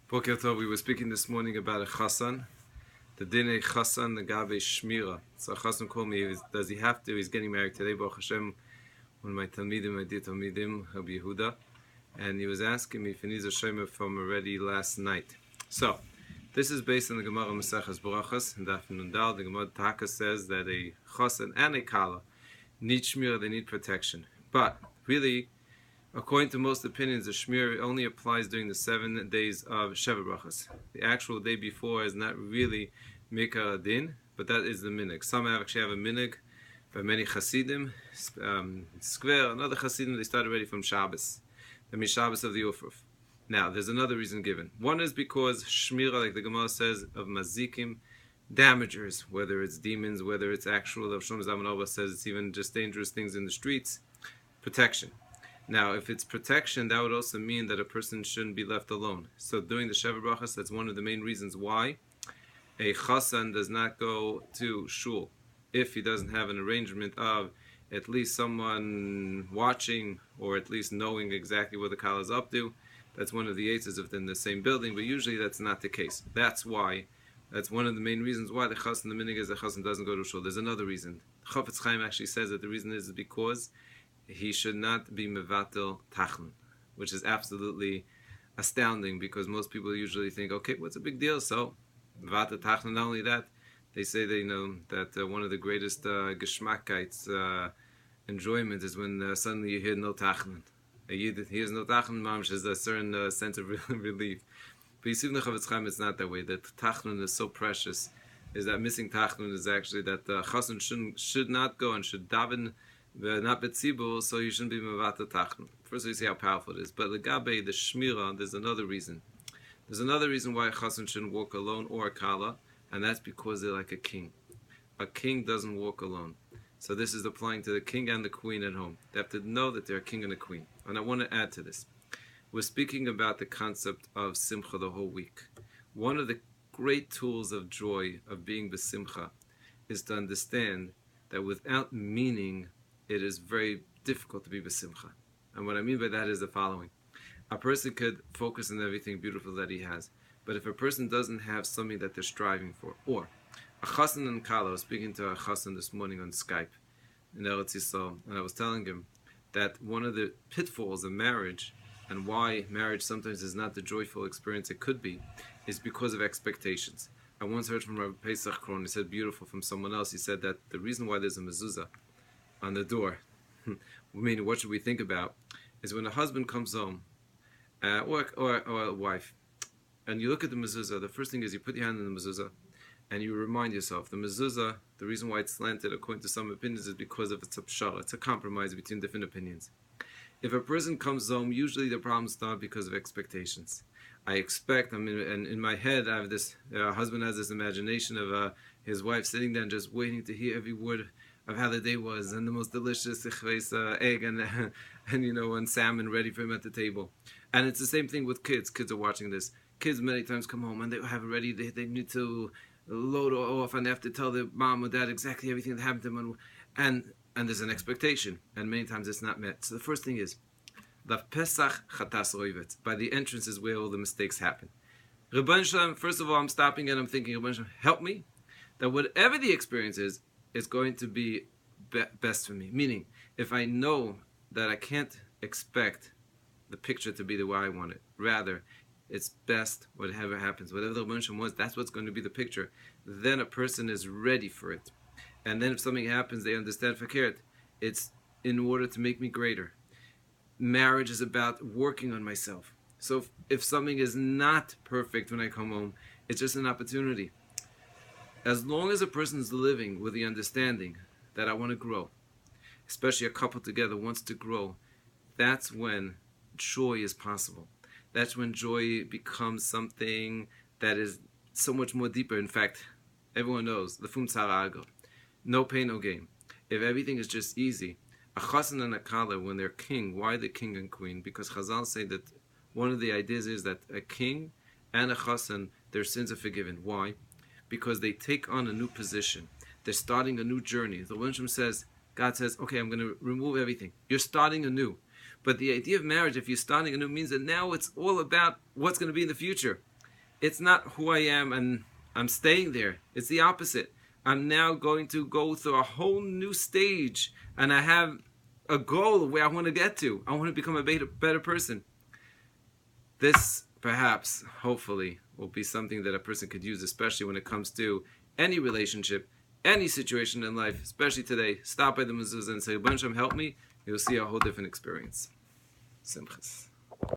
Boker Tov, we were speaking this morning about a chassan, the dinei chassan, the gabe shmira. So a chassan called me, does he have to? He's getting married today, Baruch Hashem, one of my talmidim, my dear talmidim, Rabbi Yehuda, and he was asking me if he needs a shemer from already last night. So, this is based on the Gemara Maseches Berachos, and Daf Nun Dal. The Gemara Taka says that a chassan and a kala need shmira, they need protection. But, really, according to most opinions, the shmir only applies during the 7 days of Sheva Brachas. The actual day before is not really Mikar Adin, but that is the minig. Some actually have a minig by many Hasidim. Skver, another Hasidim, they start already from Shabbos, the Mishabbos of the Ufruf. Now, there's another reason given. One is because shmira, like the Gemara says, of mazikim, damagers, whether it's demons, whether it's actual, the Shlomo Zalman says it's even just dangerous things in the streets, protection. Now, if it's protection, that would also mean that a person shouldn't be left alone. So during the Sheva Brachas, that's one of the main reasons why a chassan does not go to shul if he doesn't have an arrangement of at least someone watching or at least knowing exactly what the kala is up to. That's one of the eitzes within the same building, but usually that's not the case. That's one of the main reasons why the chassan, the minig is the chassan doesn't go to shul. There's another reason. Chafetz Chaim actually says that the reason is because he should not be mevatel tachnun, which is absolutely astounding because most people usually think, okay, what's a big deal? So, mevatel tachnun, not only that, they say they know that one of the greatest geschmackites, enjoyment is when suddenly you hear no tachnun. A yid hears no tachnun, mamish, is a certain sense of relief. But you see, in the Chafetz Chaim, it's not that way. That tachnun is so precious, is that missing tachnun is actually that chassan should not go and should daven not betzibur, so you shouldn't be mevatel tachnun. First, you see how powerful it is. But legabe the shmira, there's another reason. There's another reason why a chassan shouldn't walk alone or a kala, and that's because they're like a king. A king doesn't walk alone. So this is applying to the king and the queen at home. They have to know that they're a king and a queen. And I want to add to this. We're speaking about the concept of simcha the whole week. One of the great tools of joy, of being besimcha, is to understand that without meaning, it is very difficult to be besimcha. And what I mean by that is the following. A person could focus on everything beautiful that he has, but if a person doesn't have something that they're striving for, or a chassan and kala, I was speaking to a chassan this morning on Skype in Eretz Yisrael, and I was telling him that one of the pitfalls of marriage, and why marriage sometimes is not the joyful experience it could be, is because of expectations. I once heard from Rabbi Pesach Coren, he said beautiful from someone else, he said that the reason why there's a mezuzah on the door, meaning what should we think about, is when a husband comes home, or a wife, and you look at the mezuzah, the first thing is you put your hand in the mezuzah, and you remind yourself, the mezuzah, the reason why it's slanted, according to some opinions, is because of its a pshara. It's a compromise between different opinions. If a person comes home, usually the problems start because of expectations. I expect, and in my head, I have this, husband has this imagination of his wife sitting there and just waiting to hear every word of how the day was, and the most delicious egg and salmon ready for him at the table. And it's the same thing with kids. Kids are watching this. Kids many times come home and they have already, they need to load off and they have to tell their mom or dad exactly everything that happened to them. And there's an expectation, and many times it's not met. So the first thing is, the Pesach chatas oivet. By the entrance is where all the mistakes happen. Rabban Shalom, first of all, I'm stopping and I'm thinking, Rabban Shalom, help me, that whatever the experience is going to be best for me. Meaning, if I know that I can't expect the picture to be the way I want it, rather, it's best whatever happens. Whatever the Rabban Shalom wants, that's what's going to be the picture. Then a person is ready for it. And then if something happens, they understand fakert. It's in order to make me greater. Marriage is about working on myself. So if something is not perfect when I come home, it's just an opportunity. As long as a person is living with the understanding that I want to grow, especially a couple together wants to grow, that's when joy is possible. That's when joy becomes something that is so much more deeper. In fact, everyone knows, the fum tzara ago, no pain, no gain. If everything is just easy, a chassan and a kala, when they're king, why the king and queen? Because Chazal say that one of the ideas is that a king and a chassan, their sins are forgiven. Why? Because they take on a new position. They're starting a new journey. The Rebbe says, God says, okay, I'm going to remove everything. You're starting anew. But the idea of marriage, if you're starting anew, means that now it's all about what's going to be in the future. it's not who I am and I'm staying there. It's the opposite. I'm now going to go through a whole new stage, and I have a goal where I want to get to. I want to become a better person. This, perhaps, hopefully, will be something that a person could use, especially when it comes to any relationship, any situation in life, especially today. Stop by the mezuzah and say, "Hashem, help me." You'll see a whole different experience. Simchas.